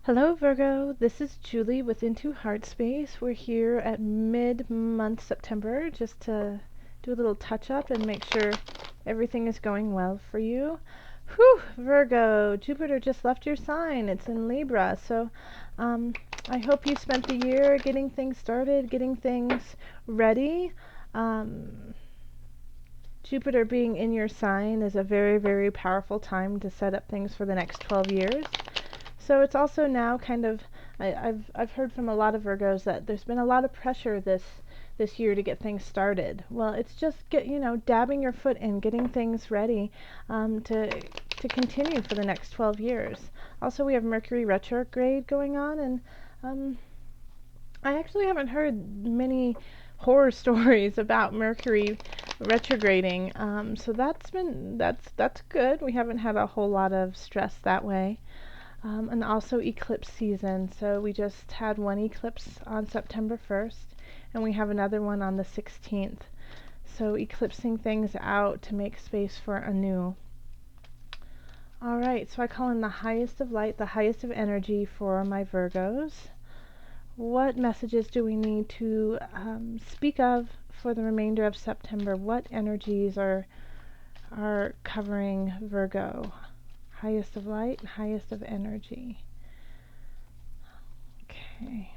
Hello Virgo, this is Julie with Into Heartspace. We're here at mid-month September just to do a little touch-up and make sure everything is going well for you. Whew, Virgo, Jupiter just left your sign. It's in Libra, so I hope you spent the year getting things started, getting things ready. Jupiter being in your sign is a very, very powerful time to set up things for the next 12 years. So it's also now kind of, I've heard from a lot of Virgos that there's been a lot of pressure this year to get things started. Well, it's just dabbing your foot in, getting things ready to continue for the next 12 years. Also, we have Mercury retrograde going on, and I actually haven't heard many horror stories about Mercury retrograding. So that's good. We haven't had a whole lot of stress that way. And also eclipse season. So we just had one eclipse on September 1st, and we have another one on the 16th. So eclipsing things out to make space for a new. Alright, so I call in the highest of light, the highest of energy for my Virgos. What messages do we need to speak of for the remainder of September? What energies are covering Virgo? Highest of light, highest of energy. Okay.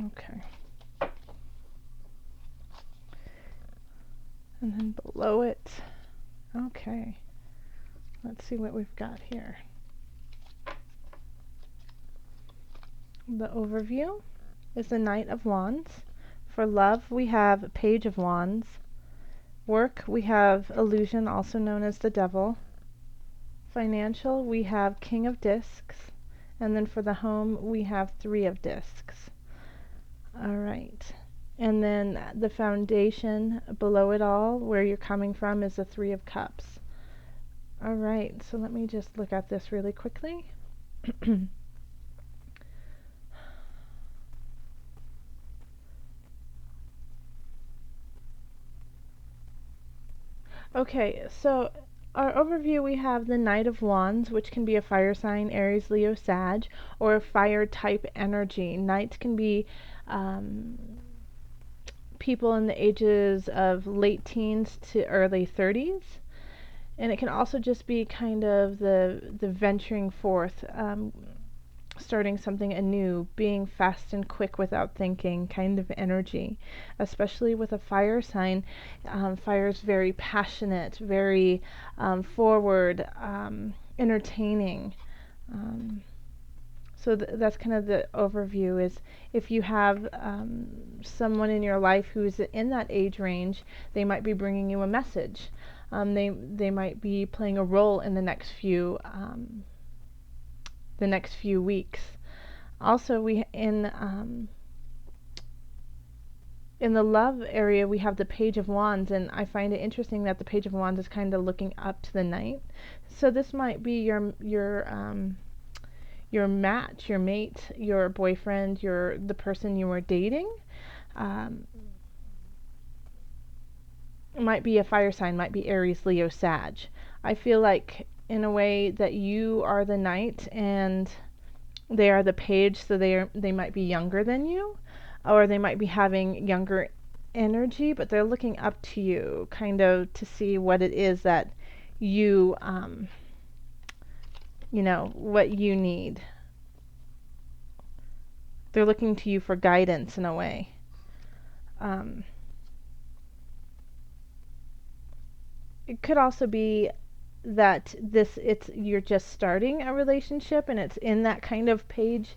Okay. And then below it, okay. Let's see what we've got here. The overview is the Knight of Wands. For love, we have Page of Wands. Work, we have Illusion, also known as the Devil. Financial, we have King of Discs. And then for the home, we have Three of Discs. All right. And then the foundation below it all, where you're coming from, is the Three of Cups. All right, so let me just look at this really quickly. Okay, so our overview, we have the Knight of Wands, which can be a fire sign, Aries, Leo, Sag, or a fire type energy. Knights can be people in the ages of late teens to early 30s. And it can also just be kind of the venturing forth, starting something anew, being fast and quick without thinking kind of energy. Especially with a fire sign, fire is very passionate, very forward, entertaining. So that's kind of the overview. Is if you have someone in your life who's in that age range, they might be bringing you a message. They might be playing a role in the next few weeks. Also, in the love area, we have the Page of Wands, and I find it interesting that the Page of Wands is kind of looking up to the Knight. So this might be your match, your mate, your boyfriend, the person you are dating. It might be a fire sign, might be Aries, Leo, Sag. I feel like in a way that you are the Knight and they are the Page, so they might be younger than you, or they might be having younger energy, but they're looking up to you kind of to see what it is that you what you need. They're looking to you for guidance in a way. It could also be that you're just starting a relationship and it's in that kind of page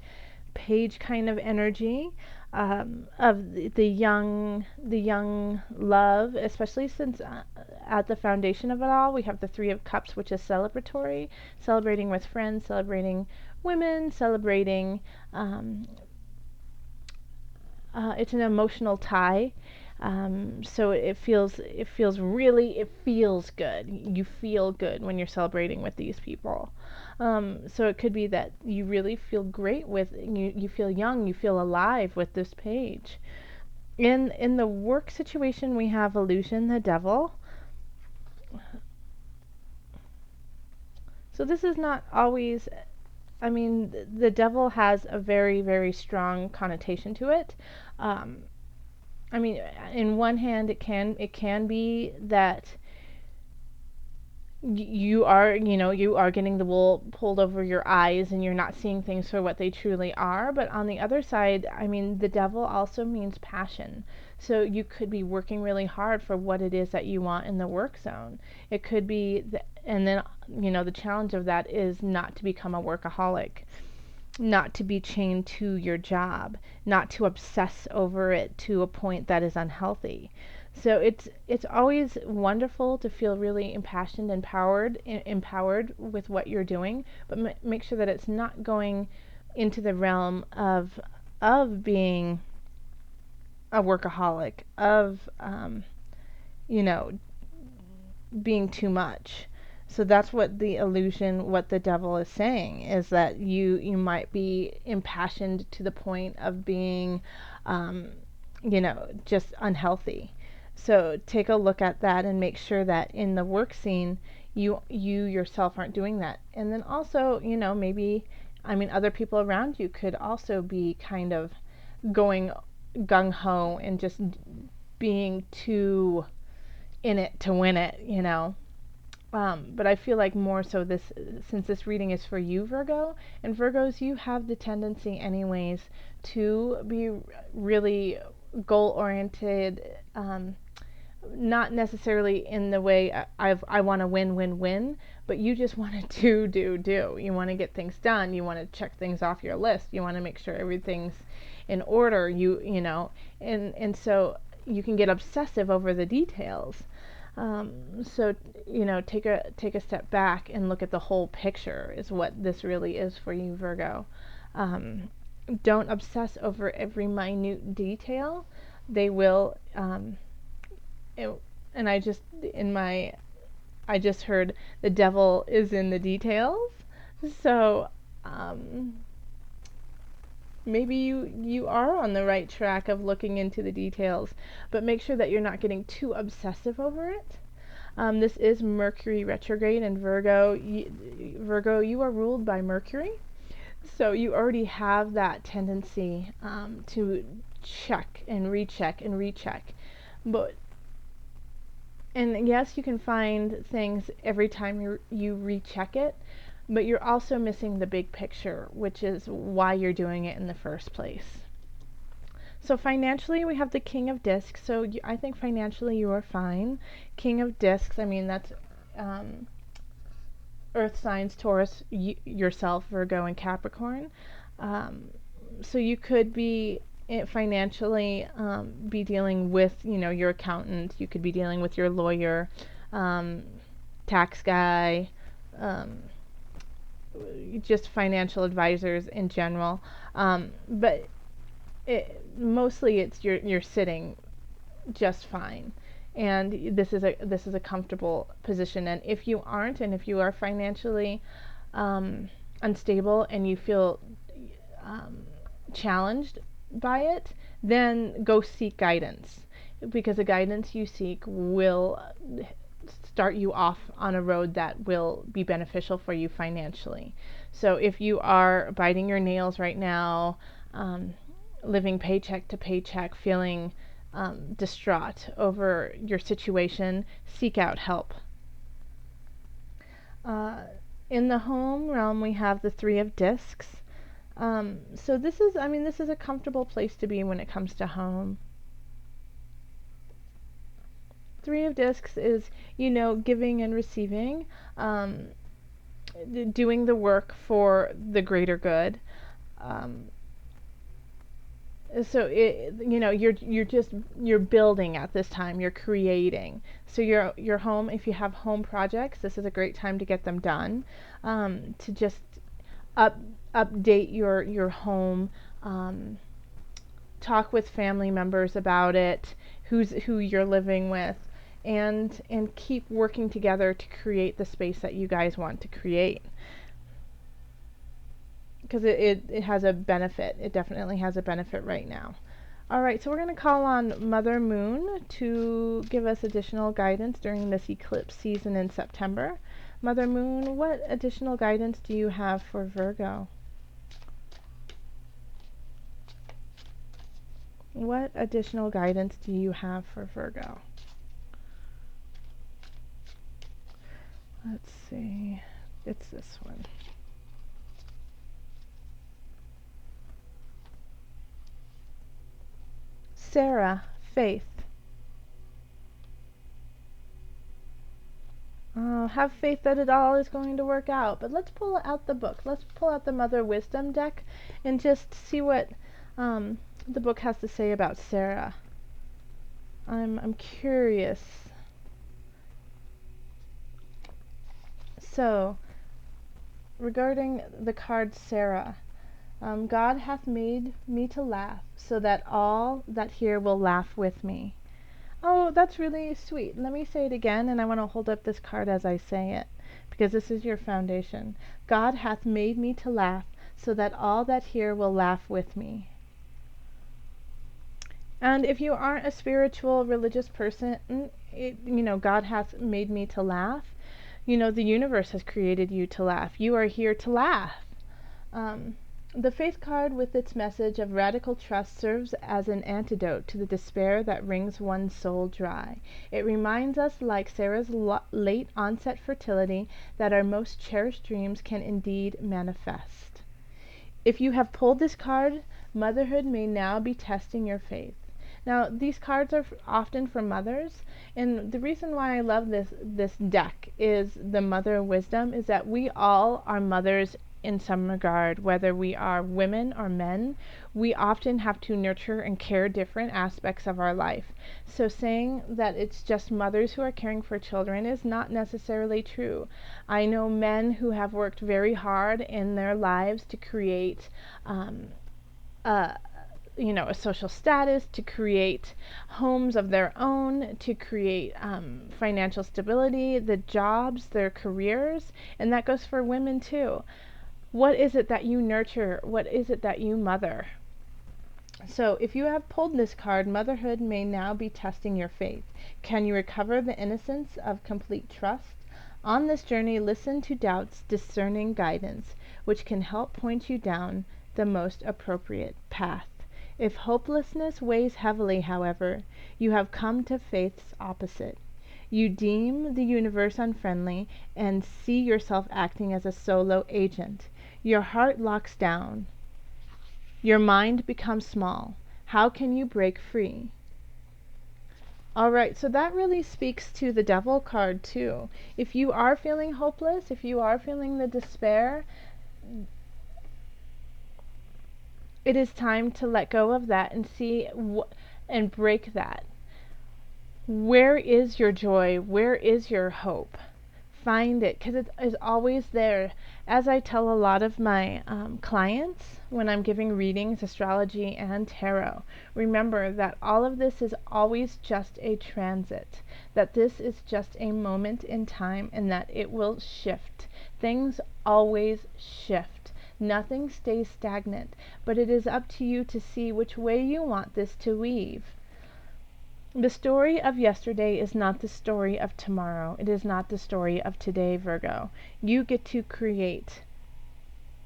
kind of energy, of the young love, especially since at the foundation of it all we have the Three of Cups, which is celebratory, celebrating with friends, celebrating women, celebrating it's an emotional tie. So it feels good. You feel good when you're celebrating with these people. So it could be that you really feel great with you feel young, you feel alive with this page. In the work situation, we have illusion, the devil. So this is not always, I mean, the devil has a very, very strong connotation to it. Um, I mean, in one hand, it can be that you are, you are getting the wool pulled over your eyes and you're not seeing things for what they truly are. But on the other side, I mean, the devil also means passion. So you could be working really hard for what it is that you want in the work zone. It could be, and then, the challenge of that is not to become a workaholic, not to be chained to your job, not to obsess over it to a point that is unhealthy. So it's always wonderful to feel really impassioned, empowered with what you're doing, but make sure that it's not going into the realm of being a workaholic, of you know being too much. So that's what the illusion, what the devil is saying, is that you might be impassioned to the point of being, just unhealthy. So take a look at that and make sure that in the work scene, you yourself aren't doing that. And then also, maybe, I mean, other people around you could also be kind of going gung ho and just being too in it to win it. But I feel like more so since this reading is for you, Virgo, and Virgos, you have the tendency anyways to be really goal-oriented, not necessarily in the way I want to win, but you just want to do. You want to get things done. You want to check things off your list. You want to make sure everything's in order. And so you can get obsessive over the details. So take a step back and look at the whole picture is what this really is for you, Virgo. Don't obsess over every minute detail. They will, and I just heard the devil is in the details. So maybe you are on the right track of looking into the details, but make sure that you're not getting too obsessive over it. This is Mercury retrograde in Virgo. Virgo, you are ruled by Mercury, so you already have that tendency to check and recheck and recheck. And yes, you can find things every time you recheck it, but you're also missing the big picture, which is why you're doing it in the first place. So financially, we have the King of Discs. So I think financially you are fine. King of Discs, I mean, that's Earth signs, Taurus, yourself, Virgo, and Capricorn. So you could be financially be dealing with, your accountant. You could be dealing with your lawyer, tax guy, just financial advisors in general. But mostly it's you're sitting just fine, and this is a comfortable position. And if you aren't, and if you are financially unstable and you feel challenged by it, then go seek guidance, because the guidance you seek will start you off on a road that will be beneficial for you financially. So if you are biting your nails right now, living paycheck to paycheck, feeling distraught over your situation, seek out help. In the home realm, we have the Three of Discs. So this is a comfortable place to be when it comes to home. Three of Discs is, giving and receiving, doing the work for the greater good. So you're building at this time, you're creating. So your home, if you have home projects, this is a great time to get them done, to just update your home, talk with family members about it, who you're living with, and keep working together to create the space that you guys want to create. Because it has a benefit. It definitely has a benefit right now. Alright, so we're going to call on Mother Moon to give us additional guidance during this eclipse season in September. Mother Moon, what additional guidance do you have for Virgo? What additional guidance do you have for Virgo? Let's see. It's this one. Sarah, faith. Have faith that it all is going to work out. But let's pull out the book. Let's pull out the Mother Wisdom deck and just see what the book has to say about Sarah. I'm curious. So, regarding the card Sarah, God hath made me to laugh, so that all that hear will laugh with me. Oh, that's really sweet. Let me say it again, and I want to hold up this card as I say it, because this is your foundation. God hath made me to laugh, so that all that hear will laugh with me. And if you aren't a spiritual, religious person, God hath made me to laugh. The universe has created you to laugh. You are here to laugh. The faith card with its message of radical trust serves as an antidote to the despair that wrings one's soul dry. It reminds us, like Sarah's late onset fertility, that our most cherished dreams can indeed manifest. If you have pulled this card, motherhood may now be testing your faith. Now, these cards are often for mothers, and the reason why I love this deck is the Mother Wisdom, is that we all are mothers in some regard, whether we are women or men. We often have to nurture and care different aspects of our life. So saying that it's just mothers who are caring for children is not necessarily true. I know men who have worked very hard in their lives to create a social status, to create homes of their own, to create financial stability, the jobs, their careers, and that goes for women too. What is it that you nurture? What is it that you mother? So if you have pulled this card, motherhood may now be testing your faith. Can you recover the innocence of complete trust? On this journey, listen to doubt's discerning guidance, which can help point you down the most appropriate path. If hopelessness weighs heavily, however, you have come to faith's opposite. You deem the universe unfriendly and see yourself acting as a solo agent. Your heart locks down. Your mind becomes small. How can you break free? Alright, so that really speaks to the Devil card too. If you are feeling hopeless, if you are feeling the despair, it is time to let go of that and see and break that. Where is your joy? Where is your hope? Find it, because it is always there. As I tell a lot of my clients when I'm giving readings, astrology and tarot, remember that all of this is always just a transit, that this is just a moment in time, and that it will shift. Things always shift. Nothing stays stagnant, but it is up to you to see which way you want this to weave. The story of yesterday is not the story of tomorrow. It is not the story of today, Virgo. You get to create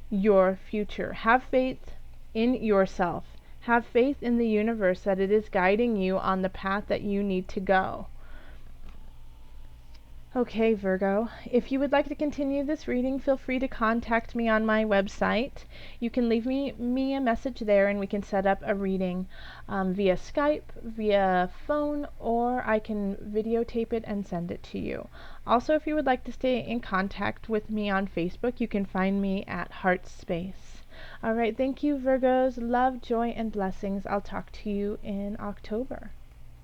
your future. Have faith in yourself. Have faith in the universe that it is guiding you on the path that you need to go. Okay, Virgo, if you would like to continue this reading, feel free to contact me on my website. You can leave me a message there and we can set up a reading via Skype, via phone, or I can videotape it and send it to you. Also, if you would like to stay in contact with me on Facebook, you can find me at Heartspace. Alright, thank you, Virgos. Love, joy, and blessings. I'll talk to you in October.